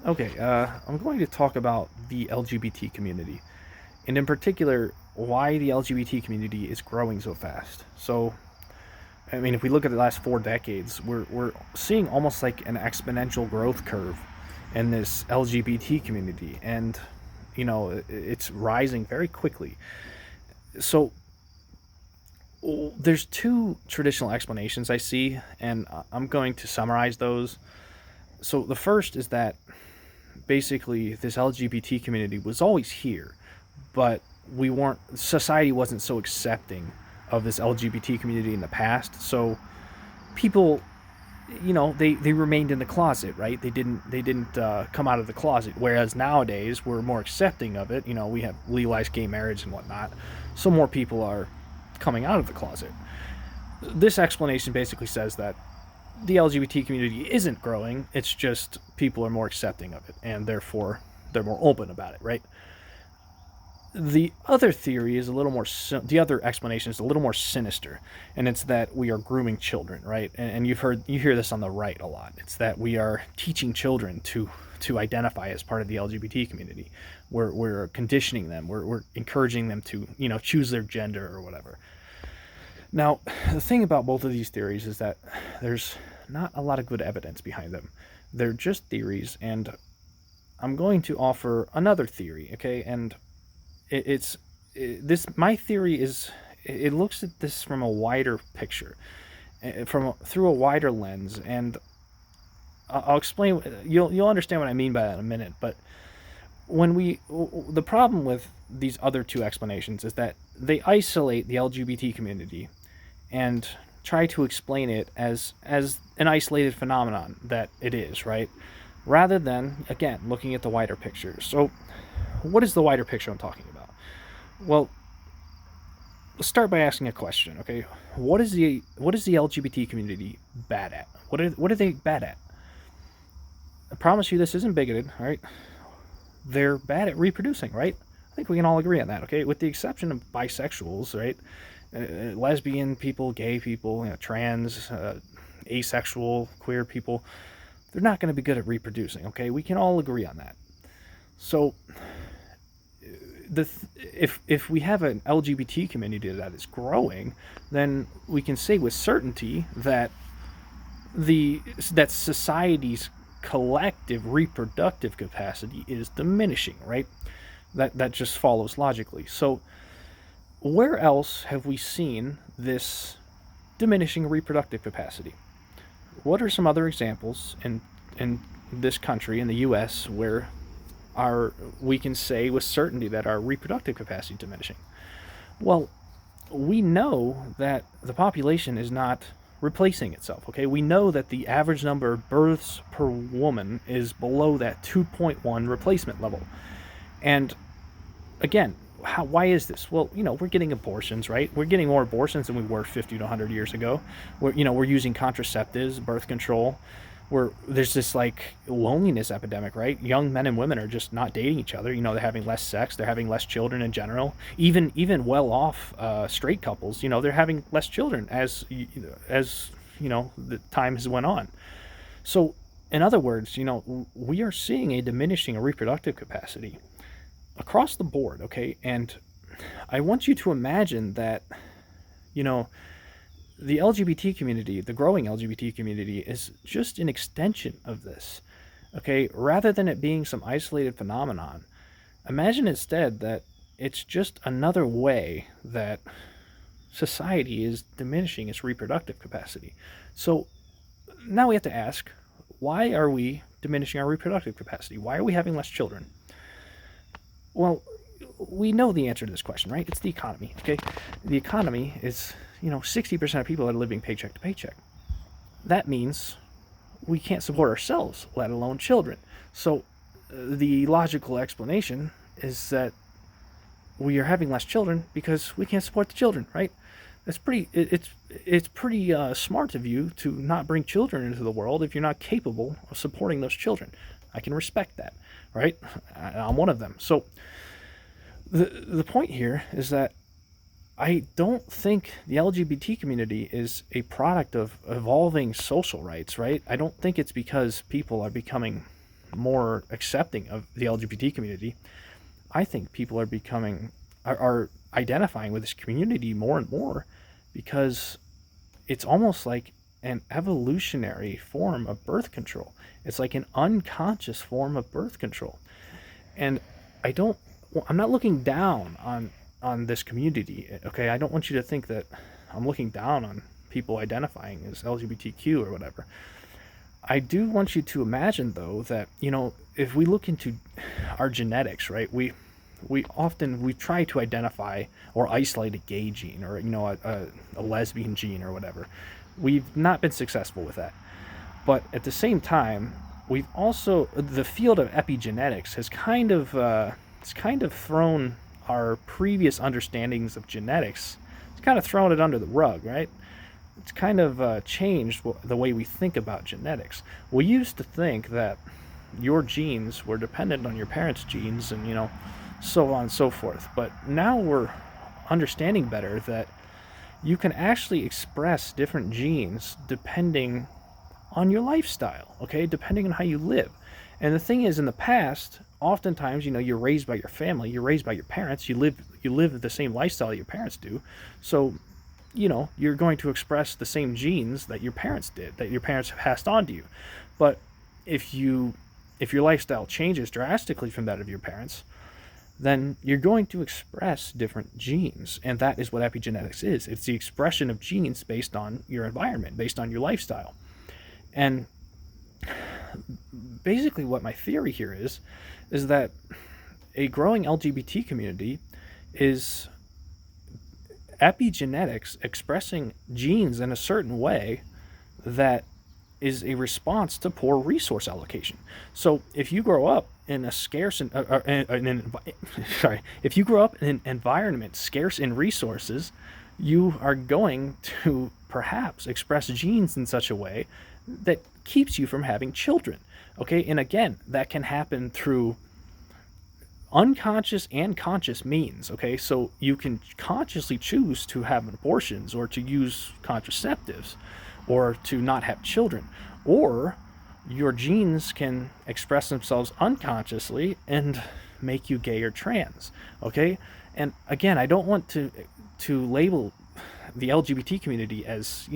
Okay, I'm going to talk about the LGBT community, and in particular, why the LGBT community is growing so fast. So, I mean, if we look at the last 4 decades, we're seeing almost like an exponential growth curve in this LGBT community, and it's rising very quickly. So, there's two traditional explanations I see, and I'm going to summarize those. So, the first is that basically this LGBT community was always here, but we weren't society wasn't so accepting of this LGBT community in the past. So people, they remained in the closet, right? They didn't come out of the closet. Whereas nowadays we're more accepting of it. We have legalized gay marriage and whatnot, so more people are coming out of the closet. This explanation basically says that the LGBT community isn't growing. It's just people are more accepting of it, and therefore they're more open about it, right? The other theory is a little more. The other explanation is a little more sinister, and it's that we are grooming children, right? And you hear this on the right a lot. It's that we are teaching children to identify as part of the LGBT community. We're conditioning them. We're encouraging them to choose their gender or whatever. Now, the thing about both of these theories is that there's not a lot of good evidence behind them. They're just theories, and I'm going to offer another theory, okay? And it's this my theory is it looks at this from a wider picture, through a wider lens, and I'll explain. You'll understand what I mean by that in a minute. But the problem with these other two explanations is that they isolate the LGBT community and try to explain it as an isolated phenomenon that it is, right? Rather than, again, looking at the wider picture. So, what is the wider picture I'm talking about? Well, let's start by asking a question. Okay, what is the LGBT community bad at? What are they bad at? I promise you, this isn't bigoted. All right, they're bad at reproducing. Right? I think we can all agree on that. Okay, with the exception of bisexuals, right? Lesbian people, gay people, trans, asexual, queer people, they're not going to be good at reproducing. Okay, we can all agree on that. So if we have an LGBT community that is growing, then we can say with certainty that that society's collective reproductive capacity is diminishing, right? That just follows logically. So where else have we seen this diminishing reproductive capacity? What are some other examples in this country, in the US, where we can say with certainty that our reproductive capacity is diminishing? Well, we know that the population is not replacing itself. Okay, we know that the average number of births per woman is below that 2.1 replacement level. And again, why is this? Well, we're getting abortions, right? We're getting more abortions than we were 50 to 100 years ago. We're using contraceptives, birth control. There's this like loneliness epidemic, right? Young men and women are just not dating each other. They're having less sex. They're having less children in general. Even well-off straight couples, they're having less children as the time has went on. So, in other words, we are seeing a diminishing reproductive capacity across the board. Okay, and I want you to imagine that, the LGBT community, the growing LGBT community, is just an extension of this. Okay, rather than it being some isolated phenomenon, imagine instead that it's just another way that society is diminishing its reproductive capacity. So now we have to ask, why are we diminishing our reproductive capacity? Why are we having less children? Well, we know the answer to this question, right? It's the economy. Okay, the economy is 60% of people are living paycheck to paycheck. That means we can't support ourselves, let alone children. So the logical explanation is that we are having less children because we can't support the children, right? It's pretty smart of you to not bring children into the world if you're not capable of supporting those children. I can respect that, right? I'm one of them. So the point here is that I don't think the LGBT community is a product of evolving social rights, right? I don't think it's because people are becoming more accepting of the LGBT community, I think people are identifying with this community more and more, because it's almost like an evolutionary form of birth control. It's like an unconscious form of birth control. And I don't, I'm not looking down on this community. Okay, I don't want you to think that I'm looking down on people identifying as LGBTQ or whatever. I do want you to imagine, though, that, if we look into our genetics, right, we try to identify or isolate a gay gene, or a lesbian gene or whatever. We've not been successful with that. But at the same time, we've also, the field of epigenetics has kind of thrown our previous understandings of genetics. It's kind of thrown it under the rug, right? It's kind of changed the way we think about genetics. We used to think that your genes were dependent on your parents' genes, and so on and so forth. But now we're understanding better that you can actually express different genes depending on your lifestyle, okay? Depending on how you live. And the thing is, in the past, oftentimes, you're raised by your family, you're raised by your parents, you live the same lifestyle that your parents do. So, you're going to express the same genes that your parents did, that your parents have passed on to you. But if your lifestyle changes drastically from that of your parents, then you're going to express different genes. And that is what epigenetics is. It's the expression of genes based on your environment, based on your lifestyle. And basically what my theory here is that a growing LGBT community is epigenetics expressing genes in a certain way that is a response to poor resource allocation. So if you grow up in a scarce if you grow up in an environment scarce in resources, you are going to perhaps express genes in such a way that keeps you from having children. Okay, and again, that can happen through unconscious and conscious means. Okay, so you can consciously choose to have abortions, or to use contraceptives, or to not have children, or your genes can express themselves unconsciously and make you gay or trans. Okay, and again, I don't want to label the LGBT community as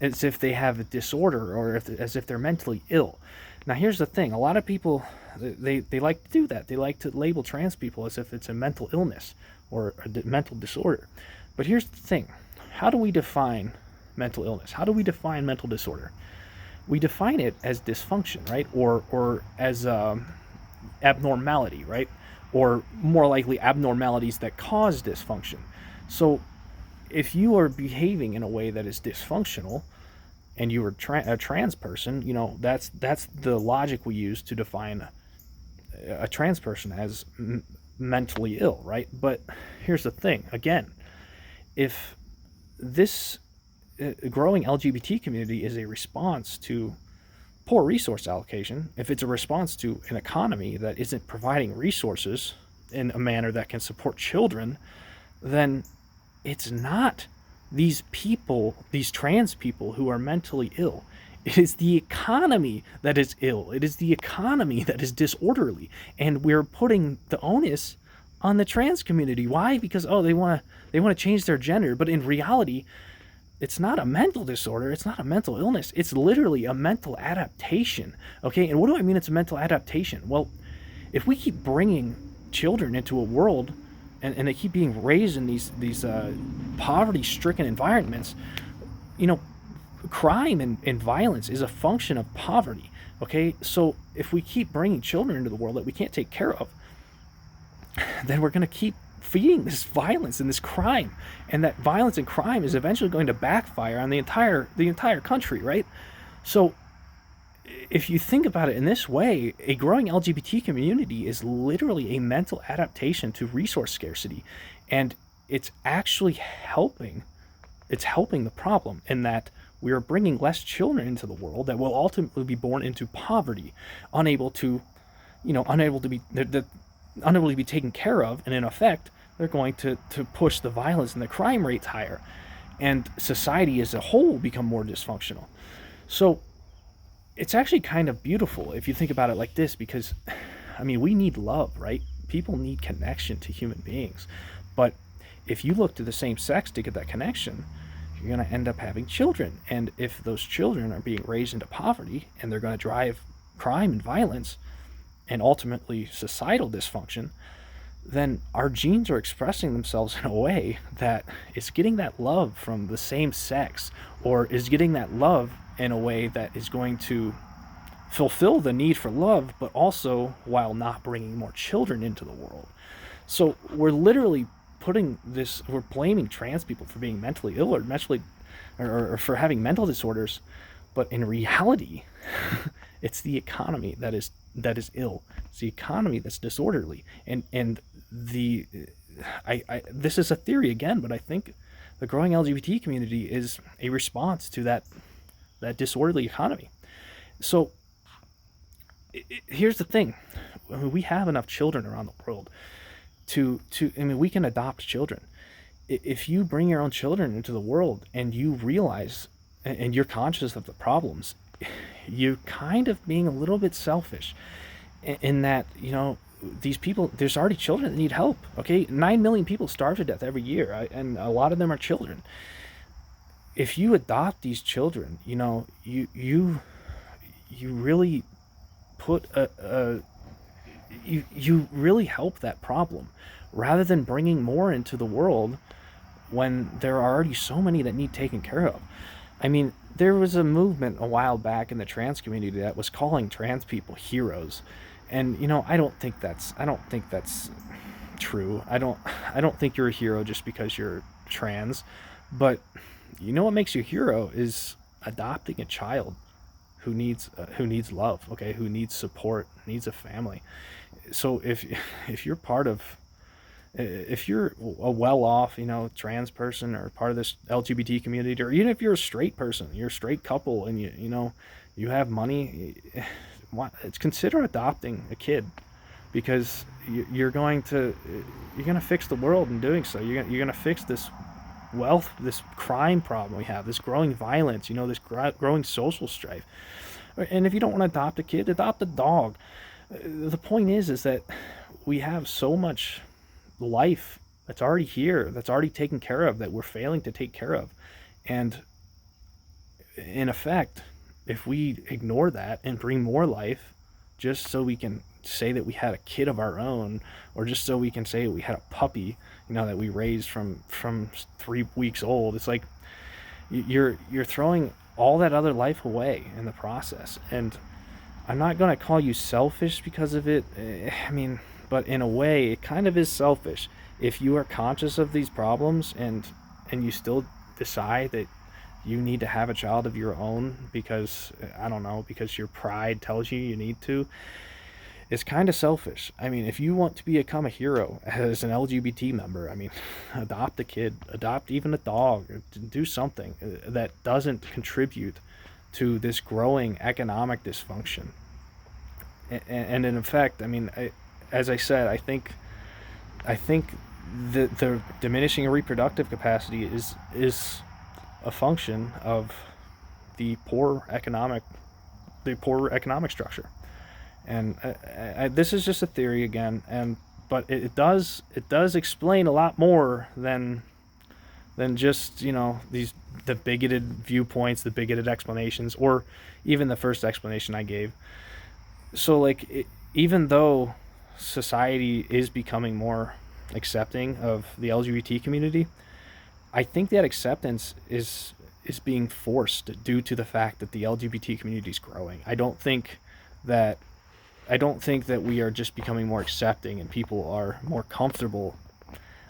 as if they have a disorder, or as if they're mentally ill. Now, here's the thing: a lot of people, they like to do that. They like to label trans people as if it's a mental illness or a mental disorder. But here's the thing: how do we define mental illness? How do we define mental disorder? We define it as dysfunction, right? Or as abnormality, right? Or more likely, abnormalities that cause dysfunction. So if you are behaving in a way that is dysfunctional, and you are a trans person, that's the logic we use to define a trans person as mentally ill, right? But here's the thing: again, if this growing LGBT community is a response to poor resource allocation, if it's a response to an economy that isn't providing resources in a manner that can support children, then it's not these people, these trans people, who are mentally ill. It is the economy that is ill. It is the economy that is disorderly. And we're putting the onus on the trans community. Why? Because, they want to change their gender. But in reality, it's not a mental disorder. It's not a mental illness. It's literally a mental adaptation. Okay, and what do I mean it's a mental adaptation? Well, if we keep bringing children into a world and they keep being raised in these poverty-stricken environments, crime and violence is a function of poverty. Okay, so if we keep bringing children into the world that we can't take care of, then we're going to keep feeding this violence and this crime, and that violence and crime is eventually going to backfire on the entire country, right? So if you think about it in this way, a growing LGBT community is literally a mental adaptation to resource scarcity, and it's actually helping the problem, in that we are bringing less children into the world that will ultimately be born into poverty, unable to be taken care of, and in effect, they're going to push the violence and the crime rates higher, and society as a whole become more dysfunctional. So it's actually kind of beautiful if you think about it like this, because I mean, we need love, right? People need connection to human beings. But if you look to the same sex to get that connection, you're going to end up having children. And if those children are being raised into poverty and they're going to drive crime and violence and ultimately societal dysfunction, then our genes are expressing themselves in a way that is getting that love from the same sex, or is getting that love in a way that is going to fulfill the need for love, but also while not bringing more children into the world. So we're literally we're blaming trans people for being mentally ill, or or for having mental disorders, but in reality, it's the economy that is ill. It's the economy that's disorderly, and the this is a theory again, but I think the growing LGBT community is a response to that disorderly economy. So here's the thing: we have enough children around the world I mean, we can adopt children. If you bring your own children into the world and you realize and you're conscious of the problems, you're kind of being a little bit selfish in that, these people, there's already children that need help. Okay, 9 million people starve to death every year, and a lot of them are children. If you adopt these children, you really put you really help that problem, rather than bringing more into the world when there are already so many that need taken care of. I mean, there was a movement a while back in the trans community that was calling trans people heroes, and I don't think that's true. I don't think you're a hero just because you're trans. But what makes you a hero is adopting a child who needs love, okay, who needs support, needs a family. So if you're part of, if you're a well-off, trans person, or part of this LGBT community, or even if you're a straight person, you're a straight couple, and you have money, consider adopting a kid, because you're going to fix the world in doing so. You're going to fix this this crime problem we have, this growing violence, this growing social strife. And if you don't want to adopt a kid, adopt a dog. The point is that we have so much life that's already here, that's already taken care of, that we're failing to take care of. And in effect, if we ignore that and bring more life just so we can say that we had a kid of our own, or just so we can say we had a puppy, that we raised from 3 weeks old, it's like you're throwing all that other life away in the process. And I'm not going to call you selfish because of it. I mean, but in a way, it kind of is selfish if you are conscious of these problems and you still decide that you need to have a child of your own because, I don't know, because your pride tells you need to. It's kind of selfish. I mean, if you want to become a hero as an LGBT member, I mean, adopt a kid, adopt even a dog, or do something that doesn't contribute to this growing economic dysfunction. And in effect, I mean, as I said, I think the diminishing reproductive capacity is a function of the poor economic structure. And this is just a theory again, but it does explain a lot more than just the bigoted viewpoints, the bigoted explanations, or even the first explanation I gave. So even though society is becoming more accepting of the LGBT community, I think that acceptance is being forced due to the fact that the LGBT community is growing. I don't think that we are just becoming more accepting and people are more comfortable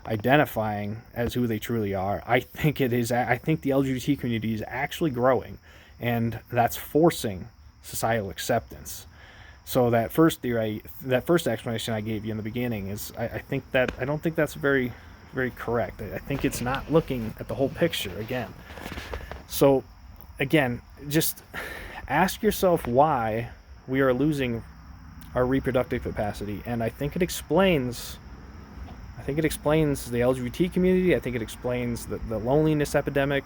identifying as who they truly are. I think the LGBT community is actually growing, and that's forcing societal acceptance. So that first explanation I gave you in the beginning is, I don't think that's very, very correct. I think it's not looking at the whole picture again. So again, just ask yourself why we are losing our reproductive capacity, and I think it explains the LGBT community. I think it explains the loneliness epidemic.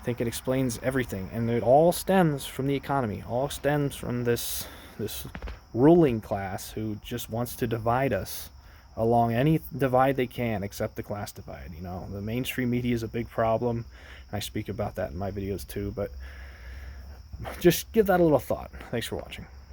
I think it explains everything, and it all stems from the economy. All stems from this ruling class who just wants to divide us along any divide they can, except the class divide. You know, the mainstream media is a big problem. I speak about that in my videos too, but just give that a little thought. Thanks for watching.